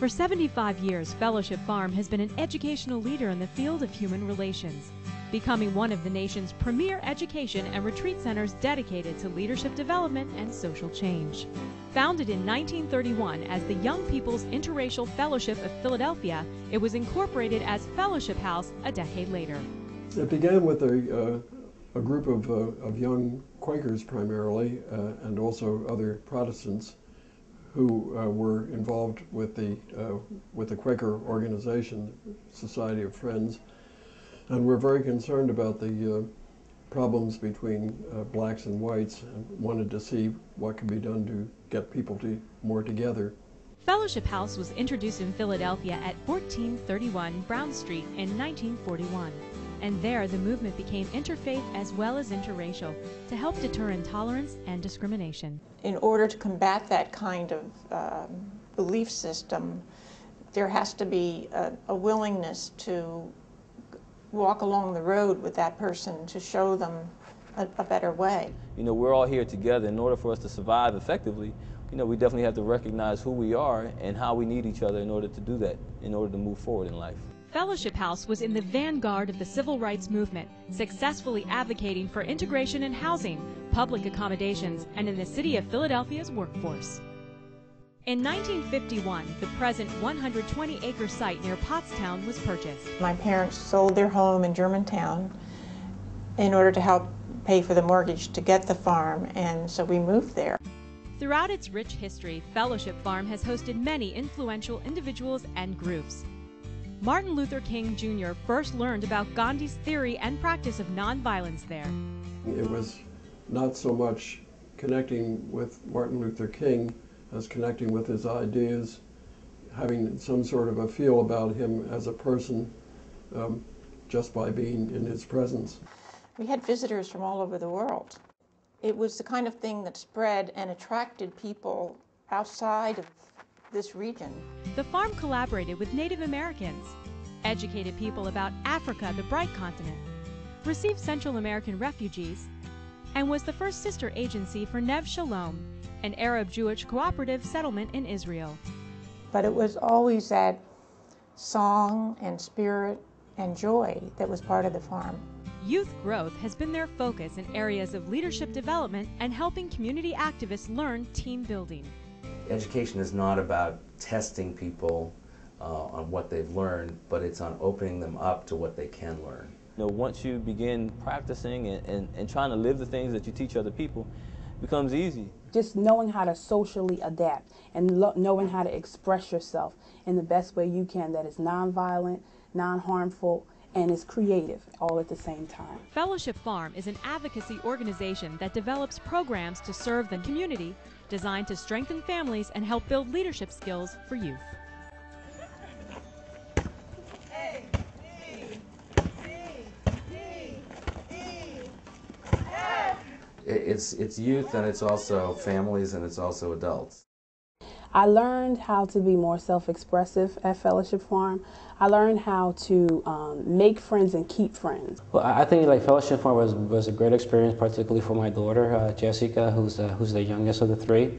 For 75 years, Fellowship Farm has been an educational leader in the field of human relations, becoming one of the nation's premier education and retreat centers dedicated to leadership development and social change. Founded in 1931 as the Young People's Interracial Fellowship of Philadelphia, it was incorporated as Fellowship House a decade later. It began with a group of young Quakers primarily, and also other Protestants who were involved with the Quaker organization, Society of Friends, and were very concerned about the problems between blacks and whites, and wanted to see what could be done to get people more together. Fellowship House was introduced in Philadelphia at 1431 Brown Street in 1941, and there the movement became interfaith as well as interracial to help deter intolerance and discrimination. In order to combat that kind of belief system, there has to be a willingness to walk along the road with that person to show them a better way. You know, we're all here together. In order for us to survive effectively, you know, we definitely have to recognize who we are and how we need each other in order to do that, in order to move forward in life. Fellowship House was in the vanguard of the civil rights movement, successfully advocating for integration in housing, public accommodations, and in the city of Philadelphia's workforce. In 1951, the present 120-acre site near Pottstown was purchased. My parents sold their home in Germantown in order to help pay for the mortgage to get the farm, and so we moved there. Throughout its rich history, Fellowship Farm has hosted many influential individuals and groups. Martin Luther King Jr. first learned about Gandhi's theory and practice of nonviolence there. It was not so much connecting with Martin Luther King as connecting with his ideas, having some sort of a feel about him as a person just by being in his presence. We had visitors from all over the world. It was the kind of thing that spread and attracted people outside of this region. The farm collaborated with Native Americans, educated people about Africa, the Bright Continent, received Central American refugees, and was the first sister agency for Nev Shalom, an Arab-Jewish cooperative settlement in Israel. But it was always that song and spirit and joy that was part of the farm. Youth growth has been their focus in areas of leadership development and helping community activists learn team building. Education is not about testing people on what they've learned, but it's on opening them up to what they can learn. You know, once you begin practicing and trying to live the things that you teach other people, it becomes easy. Just knowing how to socially adapt and knowing how to express yourself in the best way you can that is nonviolent, non-harmful, and is creative all at the same time. Fellowship Farm is an advocacy organization that develops programs to serve the community, designed to strengthen families and help build leadership skills for youth. It's youth, and it's also families, and it's also adults. I learned how to be more self-expressive at Fellowship Farm. I learned how to make friends and keep friends. Well, I think like Fellowship Farm was a great experience, particularly for my daughter, Jessica, who's the youngest of the three.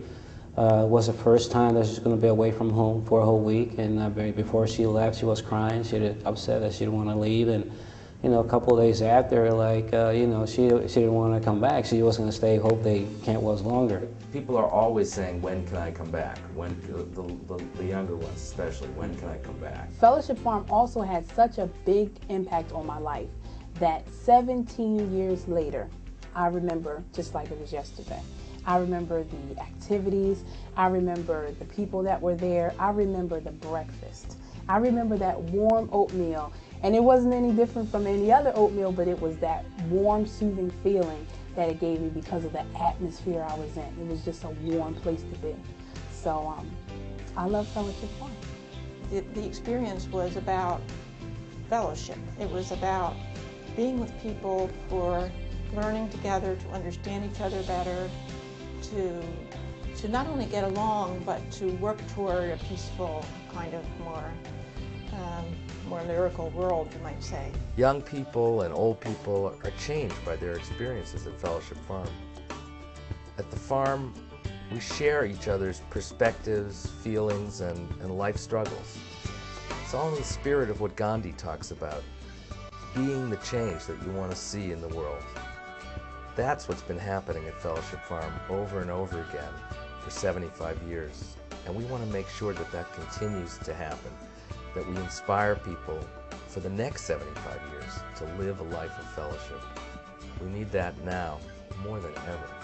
It was the first time that she's going to be away from home for a whole week, and before she left, she was crying. She was upset that she didn't want to leave, and you know, a couple of days after, like, you know, she didn't want to come back. She was going to stay, hope the camp was longer. People are always saying, when can I come back? When, the younger ones especially, when can I come back? Fellowship Farm also had such a big impact on my life that 17 years later, I remember just like it was yesterday. I remember the activities, I remember the people that were there, I remember the breakfast. I remember that warm oatmeal. And it wasn't any different from any other oatmeal, but it was that warm, soothing feeling that it gave me because of the atmosphere I was in. It was just a warm place to be. So I love Fellowship Farm. The experience was about fellowship. It was about being with people for learning together, to understand each other better, to not only get along, but to work toward a peaceful, kind of more lyrical world, you might say. Young people and old people are changed by their experiences at Fellowship Farm. At the farm, We share each other's perspectives, feelings, and life struggles. It's all in the spirit of what Gandhi talks about, being the change that you want to see in the world. That's what's been happening at Fellowship Farm over and over again for 75 years. And we want to make sure that that continues to happen, that we inspire people for the next 75 years to live a life of fellowship. We need that now more than ever.